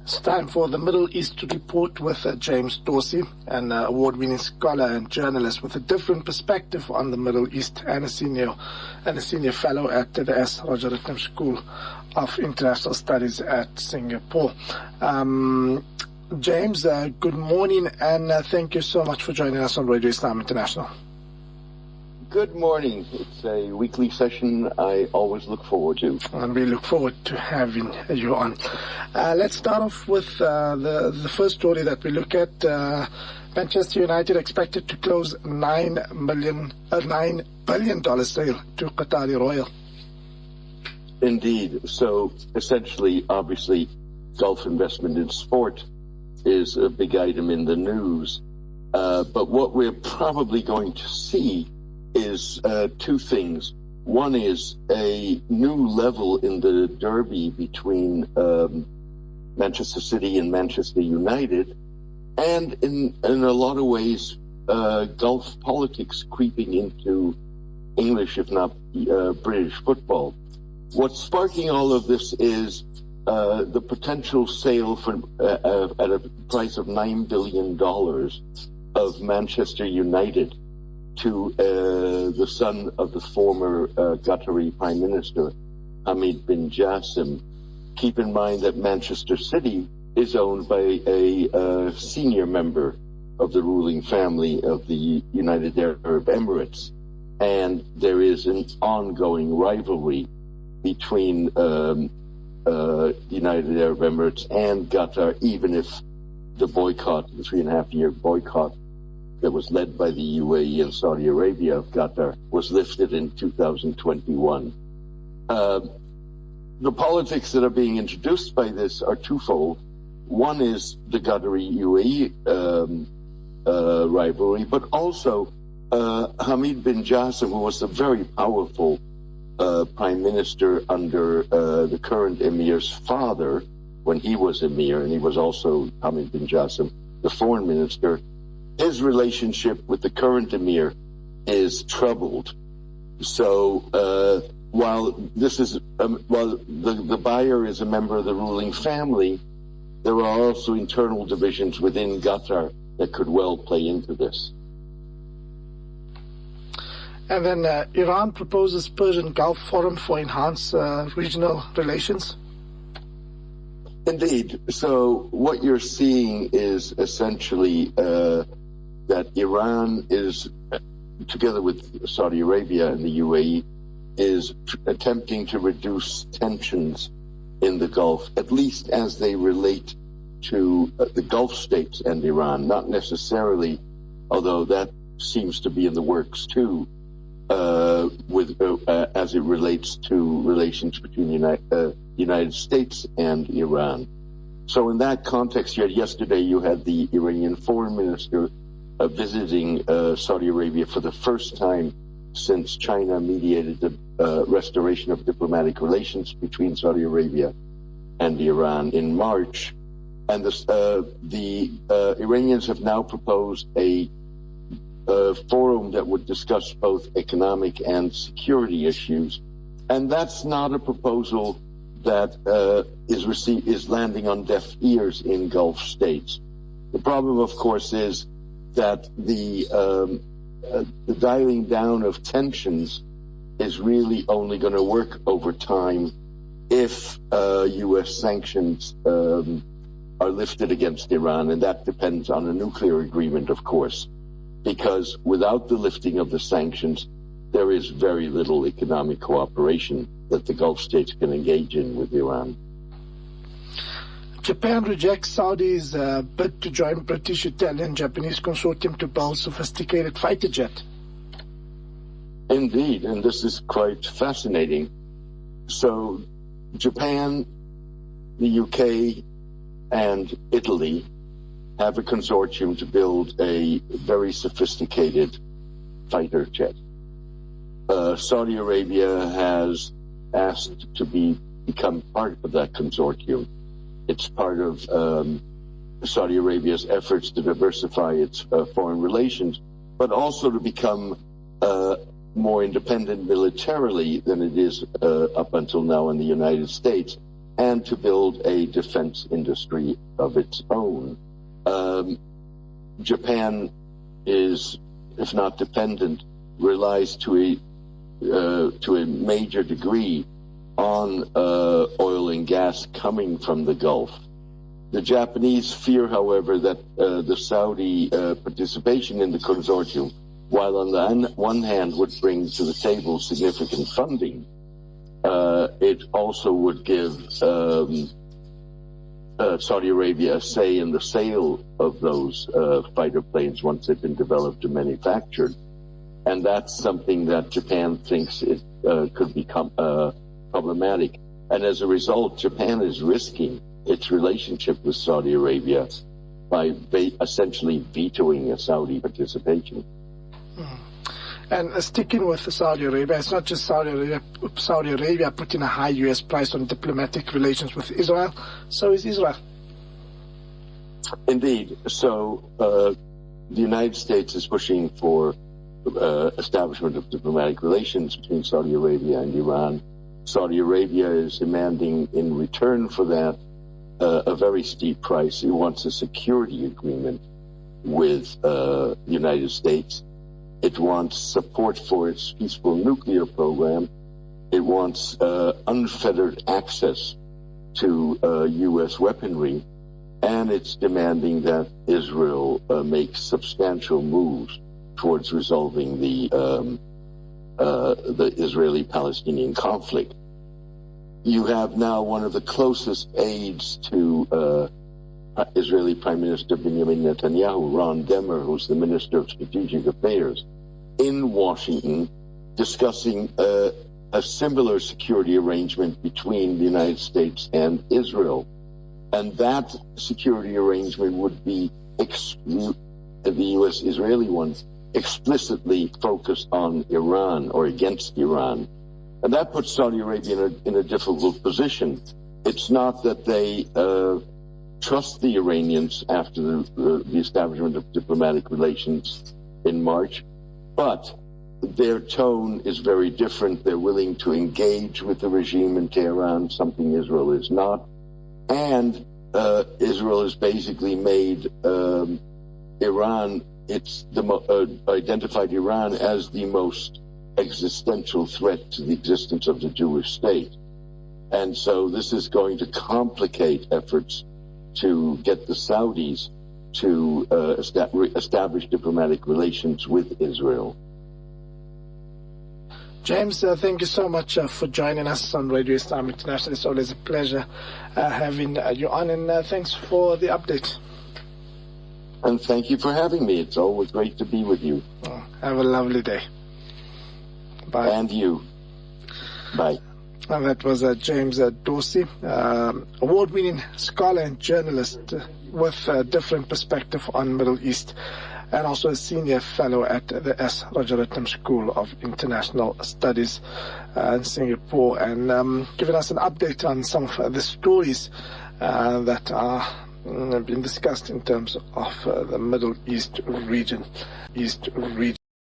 It's time for the Middle East Report with James Dorsey, an award-winning scholar and journalist with a different perspective on the Middle East, and a senior fellow at the S. Rajaratnam School of International Studies at Singapore. James, good morning, and thank you so much for joining us on Radio Islam International. Good morning. It's a weekly session I always look forward to. And we look forward to having you on. Let's start off with the first story that we look at. Manchester United expected to close $9 billion sale to Qatari Royal. Indeed. So essentially, obviously, Gulf investment in sport is a big item in the news. But what we're probably going to see is two things. One is a new level in the derby between Manchester City and Manchester United, and in a lot of ways, Gulf politics creeping into English, if not British football. What's sparking all of this is the potential sale for at a price of $9 billion of Manchester United to the son of the former Qatari Prime Minister, Hamid bin Jassim. Keep in mind that Manchester City is owned by a senior member of the ruling family of the United Arab Emirates, and there is an ongoing rivalry between United Arab Emirates and Qatar, even if the boycott, the 3.5-year boycott that was led by the UAE and Saudi Arabia of Qatar, was lifted in 2021. The politics that are being introduced by this are twofold. One is the Qatari-UAE rivalry, but also Hamid bin Jassim, who was a very powerful prime minister under the current emir's father when he was emir, and he was also Hamid bin Jassim, the foreign minister. His relationship with the current emir is troubled. So while the buyer is a member of the ruling family, there are also internal divisions within Qatar that could well play into this. And then Iran proposes Persian Gulf Forum for enhanced regional relations. Indeed. So what you're seeing is essentially that Iran is, together with Saudi Arabia and the UAE, is attempting to reduce tensions in the Gulf, at least as they relate to the Gulf states and Iran, not necessarily, although that seems to be in the works too, as it relates to relations between the United States and Iran. So in that context, yesterday you had the Iranian foreign minister visiting Saudi Arabia for the first time since China mediated the restoration of diplomatic relations between Saudi Arabia and Iran in March. And the Iranians have now proposed a forum that would discuss both economic and security issues. And that's not a proposal that is landing on deaf ears in Gulf states. The problem, of course, is that the dialing down of tensions is really only going to work over time if U.S. sanctions are lifted against Iran, and that depends on a nuclear agreement, of course, because without the lifting of the sanctions, there is very little economic cooperation that the Gulf states can engage in with Iran. Japan rejects Saudi's bid to join British, Italian, Japanese consortium to build sophisticated fighter jet. Indeed, and this is quite fascinating. So Japan, the UK, and Italy have a consortium to build a very sophisticated fighter jet. Saudi Arabia has asked to become part of that consortium. It's part of Saudi Arabia's efforts to diversify its foreign relations, but also to become more independent militarily than it is up until now in the United States, and to build a defense industry of its own. Japan is, if not dependent, relies to a major degree on oil and gas coming from the Gulf. The Japanese fear, however, that the Saudi participation in the consortium, while on the one hand would bring to the table significant funding, it also would give Saudi Arabia a say in the sale of those fighter planes once they've been developed and manufactured. And that's something that Japan thinks it could become problematic. And as a result, Japan is risking its relationship with Saudi Arabia by essentially vetoing a Saudi participation. And sticking with Saudi Arabia, it's not just Saudi Arabia putting a high U.S. price on diplomatic relations with Israel, so is Israel. Indeed. So the United States is pushing for establishment of diplomatic relations between Saudi Arabia and Iran. Saudi Arabia is demanding in return for that a very steep price. It wants a security agreement with the United States. It wants support for its peaceful nuclear program. It wants unfettered access to U.S. weaponry. And it's demanding that Israel make substantial moves towards resolving the Israeli-Palestinian conflict. You have now one of the closest aides to Israeli Prime Minister Benjamin Netanyahu, Ron Demmer, who's the Minister of Strategic Affairs, in Washington, discussing a similar security arrangement between the United States and Israel. And that security arrangement would be the U.S.-Israeli one, explicitly focused on Iran or against Iran. And that puts Saudi Arabia in a difficult position. It's not that they trust the Iranians after the establishment of diplomatic relations in March, but their tone is very different. They're willing to engage with the regime in Tehran, something Israel is not. And Israel has basically made Iran, identified Iran as the most existential threat to the existence of the Jewish state. And so this is going to complicate efforts to get the Saudis to establish diplomatic relations with Israel. James, thank you so much for joining us on Radio Islam International. It's always a pleasure having you on, and thanks for the update. And thank you for having me. It's always great to be with you. Have a lovely day. Bye. And you. Bye. And that was James Dorsey, award-winning scholar and journalist with a different perspective on Middle East, and also a senior fellow at the S. Rajaratnam School of International Studies in Singapore, and giving us an update on some of the stories that are being discussed in terms of the Middle East region.